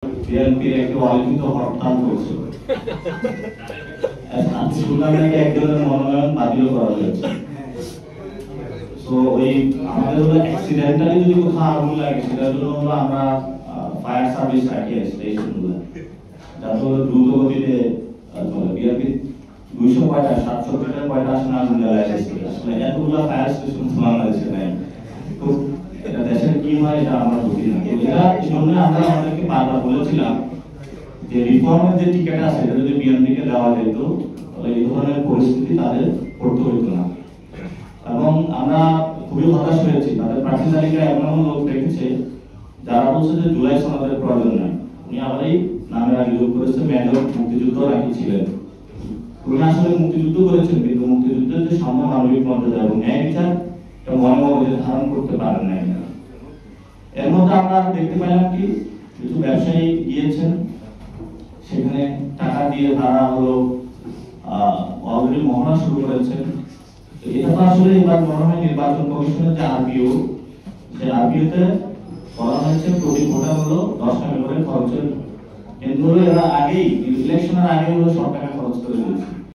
বিএনপির একটি অলিখিত হরতাল চলছে। শুনলাম নাকি একজনের মনোনয়ন বাতিল করা হয়েছে। তো ওই আমাদের হলো অ্যাক্সিডেন্টালি যদি কোথাও আগুন লাগে সেটার জন্য হলো আমরা ফায়ার সার্ভিস রাখিয়ে স্টেশনগুলো, যাতে হলো দ্রুত গতিতে চলে। বিএনপি 200 কয়টা 700 কয়টা আসলে আগুন জ্বালায় আসলে এতগুলো ফায়ার স্টেশন বাংলাদেশে নাই। তো এটা দেশের কি হয় এটা আমরা বুঝি না। এটা এই জন্য আমরা আমাদেরকে বারবার বলেছিলাম যে রিফর্মের যে টিকিট আছে এটা যদি বিএনপিকে দেওয়া যেত তাহলে এই ধরনের পরিস্থিতি তাদের পড়তে হইত না। এবং আমরা খুবই হতাশ হয়েছি, তাদের প্রার্থী তালিকায় এমন লোক রেখেছে যারা বলছে যে জুলাই সনদের প্রয়োজন নাই। উনি আবার এই নামের আগে যোগ করেছে মেজর মুক্তিযুদ্ধ রাখিছিলেন। উনি আসলে মুক্তিযুদ্ধ করেছেন কিন্তু মুক্তিযুদ্ধের যে সাম্য মানবিক মর্যাদা এবং ন্যায় বিচার এটা মনে মনে ধারণ করতে পারেন নাই। এর মধ্যে আমরা দেখতে পেলাম কি কিছু ব্যবসায়ী গিয়েছেন, সেখানে টাকা দিয়ে তারা হলো অলরেডি মহড়া শুরু করেছেন। এটা তো আসলে এবার মনে হয় নির্বাচন কমিশনের যে আরবিও, সে আরবিওতে বলা হয়েছে প্রতি ভোটার হলো 10 টাকা করে খরচের, কিন্তু এরা আগেই ইলেকশনের আগে হলো 100 টাকা খরচ করে দিয়েছে।